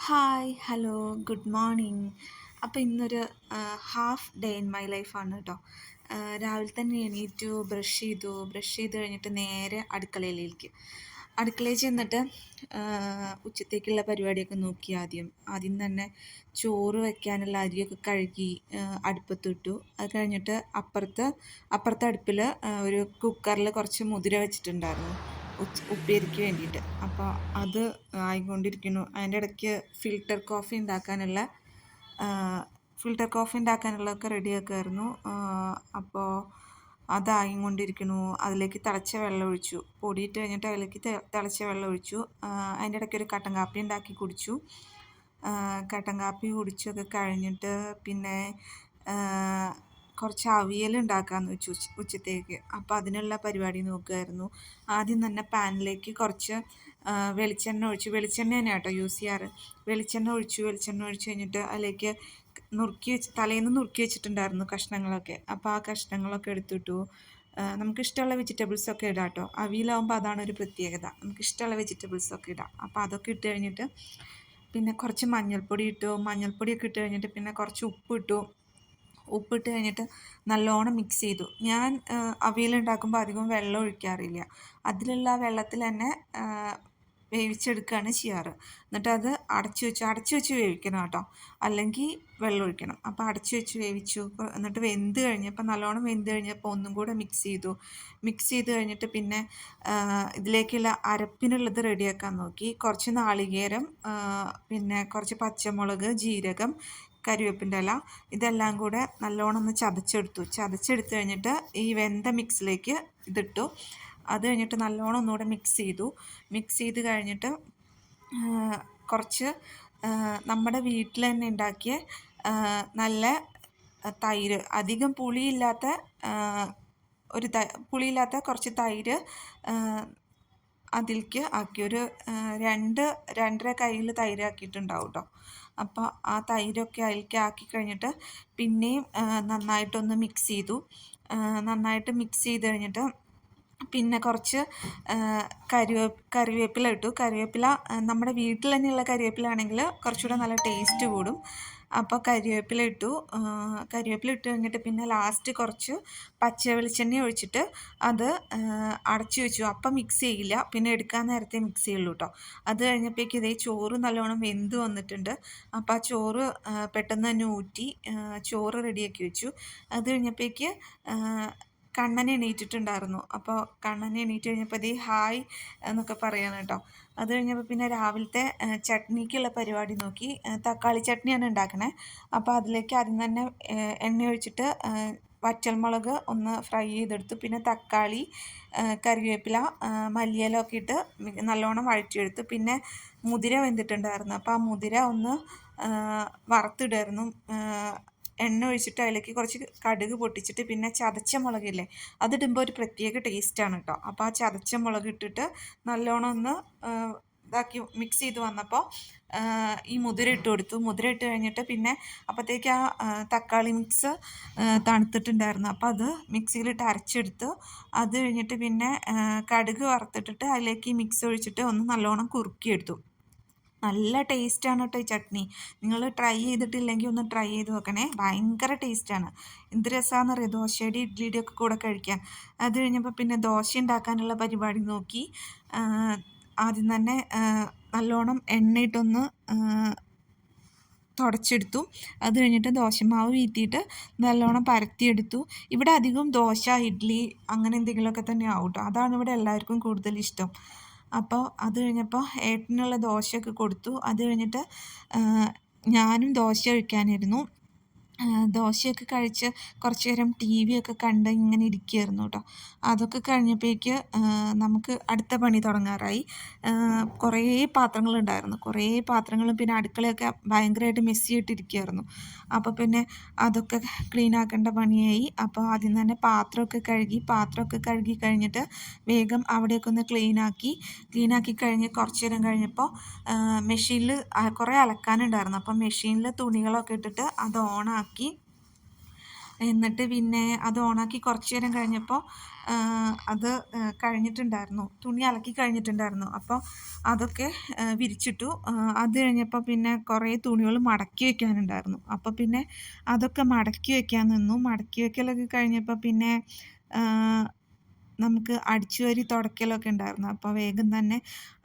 Hi hello good morning. അപ്പോൾ ഇന്നൊരു half day in my ലൈഫാണ് കേട്ടോ. രാവിലെ തന്നെ എണീറ്റു, ബ്രഷ് ചെയ്ത് കഴിഞ്ഞിട്ട് നേരെ അടുക്കളയിൽ ചെന്നിട്ട് ഉച്ചത്തേക്കുള്ള പരിപാടിയൊക്കെ നോക്കി. ആദ്യം തന്നെ ചോറ് വയ്ക്കാനുള്ള അരിയൊക്കെ കഴുകി അടുപ്പത്തിട്ടു. അത് കഴിഞ്ഞിട്ട് അപ്പുറത്തെ അടുപ്പിൽ ഒരു കുക്കറിൽ കുറച്ച് മുതിര വെച്ചിട്ടുണ്ടായിരുന്നു ഉപ്പേരിക്ക് വേണ്ടിയിട്ട്. അപ്പോൾ അത് ആയിക്കൊണ്ടിരിക്കുന്നു. അതിൻ്റെ ഇടയ്ക്ക് ഫിൽറ്റർ കോഫി ഉണ്ടാക്കാനുള്ളതൊക്കെ റെഡിയാക്കുമായിരുന്നു. അപ്പോൾ അതായിക്കൊണ്ടിരിക്കുന്നു. അതിലേക്ക് തിളച്ച വെള്ളം ഒഴിച്ചു, പൊടിയിട്ട് കഴിഞ്ഞിട്ട് അതിലേക്ക് തിളച്ച വെള്ളം ഒഴിച്ചു. അതിൻ്റെ ഇടയ്ക്ക് ഒരു കട്ടൻ കാപ്പി ഉണ്ടാക്കി കുടിച്ചു. കട്ടൻ കാപ്പി കുടിച്ചൊക്കെ കഴിഞ്ഞിട്ട് പിന്നെ കുറച്ച് അവിയൽ ഉണ്ടാക്കാമെന്ന് വെച്ചു ഉച്ചത്തേക്ക്. അപ്പോൾ അതിനുള്ള പരിപാടി നോക്കുമായിരുന്നു. ആദ്യം തന്നെ പാനിലേക്ക് കുറച്ച് വെളിച്ചെണ്ണ വെളിച്ചെണ്ണ തന്നെയാണ് കേട്ടോ യൂസ് ചെയ്യാറ്. വെളിച്ചെണ്ണ ഒഴിച്ച് കഴിഞ്ഞിട്ട് അതിലേക്ക് തലേന്ന് നുറുക്കി വെച്ചിട്ടുണ്ടായിരുന്നു കഷ്ണങ്ങളൊക്കെ. അപ്പോൾ ആ കഷ്ണങ്ങളൊക്കെ എടുത്തിട്ടു. നമുക്കിഷ്ടമുള്ള വെജിറ്റബിൾസൊക്കെ ഇടാം കേട്ടോ. അവിയലാകുമ്പോൾ അതാണ് ഒരു പ്രത്യേകത, നമുക്കിഷ്ടമുള്ള വെജിറ്റബിൾസൊക്കെ ഇടാം. അപ്പോൾ അതൊക്കെ ഇട്ട് കഴിഞ്ഞിട്ട് പിന്നെ കുറച്ച് മഞ്ഞൾപ്പൊടിയൊക്കെ ഇട്ട് കഴിഞ്ഞിട്ട് പിന്നെ കുറച്ച് ഉപ്പിട്ട് കഴിഞ്ഞിട്ട് നല്ലോണം മിക്സ് ചെയ്തു. ഞാൻ അവിയലുണ്ടാക്കുമ്പോൾ അധികം വെള്ളം ഒഴിക്കാറില്ല. അതിലുള്ള വെള്ളത്തിൽ തന്നെ വേവിച്ചെടുക്കുകയാണ് ചെയ്യാറ്. എന്നിട്ട് അത് അടച്ചു വെച്ച് വേവിക്കണം കേട്ടോ, അല്ലെങ്കിൽ വെള്ളം ഒഴിക്കണം. അപ്പോൾ അടച്ചു വെച്ച് വേവിച്ചു. എന്നിട്ട് നല്ലോണം വെന്ത് കഴിഞ്ഞപ്പോൾ ഒന്നും കൂടെ മിക്സ് ചെയ്ത് കഴിഞ്ഞിട്ട് പിന്നെ ഇതിലേക്കുള്ള അരപ്പിനുള്ളത് റെഡിയാക്കാൻ നോക്കി. കുറച്ച് നാളികേരം, പിന്നെ കുറച്ച് പച്ചമുളക്, ജീരകം, കരിവേപ്പിൻ്റെ ഇല, ഇതെല്ലാം കൂടെ നല്ലോണം ഒന്ന് ചതച്ചെടുത്ത് കഴിഞ്ഞിട്ട് ഈ വെന്ത മിക്സിലേക്ക് ഇതിട്ടു. അത് കഴിഞ്ഞിട്ട് നല്ലോണം ഒന്നുകൂടെ മിക്സ് ചെയ്ത് കഴിഞ്ഞിട്ട് കുറച്ച് നമ്മുടെ വീട്ടിൽ തന്നെ ഉണ്ടാക്കിയ നല്ല തൈര്, അധികം പുളിയില്ലാത്ത കുറച്ച് തൈര് അതിലേക്ക് ആക്കി. ഒരു 2-2.5 കയ്യിൽ തൈര് ആക്കിയിട്ടുണ്ടാവും കേട്ടോ. അപ്പോൾ ആ തൈരൊക്കെ അതിലേക്ക് ആക്കി കഴിഞ്ഞിട്ട് പിന്നെയും നന്നായിട്ടൊന്ന് മിക്സ് ചെയ്ത് കഴിഞ്ഞിട്ട് പിന്നെ കുറച്ച് കറിവേപ്പില ഇട്ടു. നമ്മുടെ വീട്ടിൽ തന്നെയുള്ള കരിവേപ്പില ആണെങ്കിൽ കുറച്ചുകൂടെ നല്ല ടേസ്റ്റ് കൂടും. അപ്പോൾ കരിവേപ്പില ഇട്ട് കഴിഞ്ഞിട്ട് പിന്നെ ലാസ്റ്റ് കുറച്ച് പച്ച വെളിച്ചെണ്ണ ഒഴിച്ചിട്ട് അത് അടച്ചു വെച്ചു. അപ്പം മിക്സ് ചെയ്യില്ല, പിന്നെ എടുക്കാൻ നേരത്തെ മിക്സ് ചെയ്യുള്ളൂ കേട്ടോ. അത് കഴിഞ്ഞപ്പോഴേക്ക് ഇതേ ചോറ് നല്ലോണം വെന്ത് വന്നിട്ടുണ്ട്. അപ്പോൾ ആ ചോറ് പെട്ടെന്ന് തന്നെ ഊറ്റി ചോറ് റെഡിയാക്കി വെച്ചു. അത് കഴിഞ്ഞപ്പോഴേക്ക് കണ്ണൻ എണീറ്റിട്ടുണ്ടായിരുന്നു. അപ്പോൾ കണ്ണൻ എണീറ്റ് കഴിഞ്ഞപ്പോൾ ഹായ് എന്നൊക്കെ പറയാണ് കേട്ടോ. അത് കഴിഞ്ഞപ്പോൾ പിന്നെ രാവിലത്തെ ചട്നിക്കുള്ള പരിപാടി നോക്കി. തക്കാളി ചട്നിയാണ് ഉണ്ടാക്കണേ. അപ്പോൾ അതിലേക്ക് ആദ്യം തന്നെ എണ്ണ ഒഴിച്ചിട്ട് വറ്റൽമുളക് ഒന്ന് ഫ്രൈ ചെയ്തെടുത്തു. പിന്നെ തക്കാളി, കറിവേപ്പില, മല്ലിയില ഒക്കെ ഇട്ട് നല്ലോണം വഴറ്റിയെടുത്തു. പിന്നെ മുതിര വെന്തിട്ടുണ്ടായിരുന്നു. അപ്പോൾ ആ മുതിര ഒന്ന് വറുത്തിടായിരുന്നു. എണ്ണ ഒഴിച്ചിട്ട് അതിലേക്ക് കുറച്ച് കടുക് പൊട്ടിച്ചിട്ട് പിന്നെ ചതച്ച മുളകില്ലേ, അതിടുമ്പോൾ ഒരു പ്രത്യേക ടേസ്റ്റാണ് കേട്ടോ. അപ്പോൾ ആ ചതച്ച മുളക് ഇട്ടിട്ട് നല്ലോണം ഒന്ന് മിക്സ് ചെയ്ത് വന്നപ്പോൾ ഈ മുതിര ഇട്ട് കൊടുത്തു. മുതിര ഇട്ട് കഴിഞ്ഞിട്ട് പിന്നെ അപ്പോഴത്തേക്ക് ആ തക്കാളി മിക്സ് തണുത്തിട്ടുണ്ടായിരുന്നു. അപ്പോൾ അത് മിക്സിയിലിട്ട് അരച്ചെടുത്തു. അത് കഴിഞ്ഞിട്ട് പിന്നെ കടുക് വറുത്തിട്ടിട്ട് അതിലേക്ക് ഈ മിക്സ് ഒഴിച്ചിട്ട് ഒന്ന് നല്ലോണം കുറുക്കിയെടുത്തു. നല്ല ടേസ്റ്റാണ് കേട്ടോ ഈ ചട്നി. നിങ്ങൾ ട്രൈ ചെയ്തിട്ടില്ലെങ്കിൽ ഒന്ന് ട്രൈ ചെയ്ത് നോക്കണേ, ഭയങ്കര ടേസ്റ്റാണ്. എന്ത് രസമാണെന്ന് അറിയാം ദോശയുടെ ഇഡ്ഡലിയുടെ ഒക്കെ കൂടെ കഴിക്കാൻ. അത് കഴിഞ്ഞപ്പോൾ പിന്നെ ദോശ ഉണ്ടാക്കാനുള്ള പരിപാടി നോക്കി. ആദ്യം തന്നെ നല്ലോണം എണ്ണയിട്ടൊന്ന് തുടച്ചെടുത്തു. അത് കഴിഞ്ഞിട്ട് ദോശമാവ് വീത്തിയിട്ട് നല്ലോണം പരത്തിയെടുത്തു. ഇവിടെ അധികം ദോശ, ഇഡ്ഡലി അങ്ങനെ എന്തെങ്കിലുമൊക്കെ തന്നെ ആവും കേട്ടോ. അതാണ് ഇവിടെ എല്ലാവർക്കും കൂടുതൽ ഇഷ്ടം. അപ്പോൾ അത് കഴിഞ്ഞപ്പോൾ ഏട്ടനുള്ള ദോശയൊക്കെ കൊടുത്തു. അത് കഴിഞ്ഞിട്ട് ഞാനും ദോശ കഴിക്കാനിരുന്നു. ദോശയൊക്കെ കഴിച്ച് കുറച്ച് നേരം ടി വി ഒക്കെ കണ്ട് ഇങ്ങനെ ഇരിക്കുകയായിരുന്നു കേട്ടോ. അതൊക്കെ കഴിഞ്ഞപ്പോഴേക്ക് നമുക്ക് അടുത്ത പണി തുടങ്ങാറായി. കുറേ പാത്രങ്ങളും പിന്നെ അടുക്കളയൊക്കെ ഭയങ്കരമായിട്ട് മെസ്സി ആയിട്ടിരിക്കുകയായിരുന്നു. അപ്പോൾ പിന്നെ അതൊക്കെ ക്ലീൻ ആക്കേണ്ട പണിയായി. അപ്പോൾ ആദ്യം തന്നെ പാത്രമൊക്കെ കഴുകി കഴിഞ്ഞിട്ട് വേഗം അവിടെയൊക്കെ ഒന്ന് ക്ലീനാക്കി കഴിഞ്ഞ് കുറച്ച് നേരം കഴിഞ്ഞപ്പോൾ മെഷീനിൽ കുറേ അലക്കാനുണ്ടായിരുന്നു. അപ്പം മെഷീനിൽ തുണികളൊക്കെ ഇട്ടിട്ട് അത് ഓണാക്കി എന്നിട്ട് പിന്നെ അത് ഓണാക്കി കുറച്ച് നേരം കഴിഞ്ഞപ്പോൾ അത് കഴിഞ്ഞിട്ടുണ്ടായിരുന്നു, തുണി അലക്കി കഴിഞ്ഞിട്ടുണ്ടായിരുന്നു. അപ്പോൾ അതൊക്കെ വിരിച്ചിട്ടു. അത് കഴിഞ്ഞപ്പോൾ പിന്നെ കുറേ തുണികൾ മടക്കി വെക്കാനുണ്ടായിരുന്നു. അപ്പോൾ പിന്നെ അതൊക്കെ മടക്കി വെക്കാൻ നിന്നു. മടക്കി വെക്കലൊക്കെ കഴിഞ്ഞപ്പോൾ പിന്നെ നമുക്ക് അടിച്ചുവാരി തുടയ്ക്കലൊക്കെ ഉണ്ടായിരുന്നു. അപ്പോൾ വേഗം തന്നെ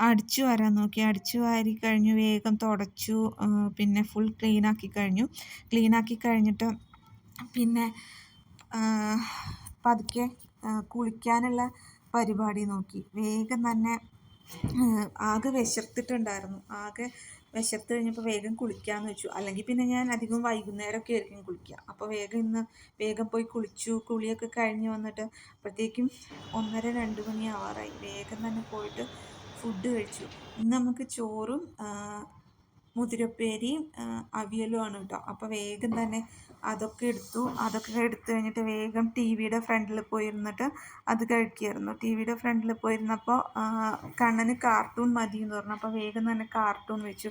അടിച്ചു വാരാൻ നോക്കി. അടിച്ചു വാരി കഴിഞ്ഞു, വേഗം തുടച്ചു. പിന്നെ ഫുൾ ക്ലീനാക്കി കഴിഞ്ഞു. ക്ലീനാക്കി കഴിഞ്ഞിട്ട് പിന്നെ പതുക്കെ കുളിക്കാനുള്ള പരിപാടി നോക്കി. വേഗം തന്നെ ആകെ വിശർത്തിട്ടുണ്ടായിരുന്നു. ആകെ വിശർത്ത് കഴിഞ്ഞപ്പോൾ വേഗം കുളിക്കാമെന്ന് വെച്ചു. അല്ലെങ്കിൽ പിന്നെ ഞാൻ അധികം വൈകുന്നേരമൊക്കെ ആയിരിക്കും കുളിക്കുക. അപ്പോൾ വേഗം പോയി കുളിച്ചു. കുളിയൊക്കെ കഴിഞ്ഞ് വന്നിട്ട് അപ്പോഴത്തേക്കും 1:30-2 മണി ആവാറായി. വേഗം തന്നെ പോയിട്ട് ഫുഡ് കഴിച്ചു. ഇന്ന് നമുക്ക് ചോറും മുതിരപ്പേരിയും അവിയലുമാണ് കേട്ടോ. അപ്പോൾ വേഗം തന്നെ അതൊക്കെ എടുത്തു കഴിഞ്ഞിട്ട് വേഗം ടി വിയുടെ ഫ്രണ്ടിൽ പോയിരുന്നിട്ട് അത് കഴിക്കുമായിരുന്നു. ടി വിയുടെ ഫ്രണ്ടിൽ പോയിരുന്നപ്പോൾ കണ്ണന് കാർട്ടൂൺ മതി എന്ന് പറഞ്ഞു. അപ്പോൾ വേഗം തന്നെ കാർട്ടൂൺ വെച്ചു.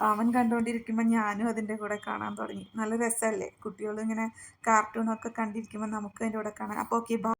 അവൻ കണ്ടുകൊണ്ടിരിക്കുമ്പോൾ ഞാനും അതിൻ്റെ കൂടെ കാണാൻ തുടങ്ങി. നല്ല രസമല്ലേ കുട്ടികളിങ്ങനെ കാർട്ടൂണൊക്കെ കണ്ടിരിക്കുമ്പോൾ നമുക്ക് അതിൻ്റെ കൂടെ കാണാൻ. അപ്പോൾ ഓക്കെ, ബൈ.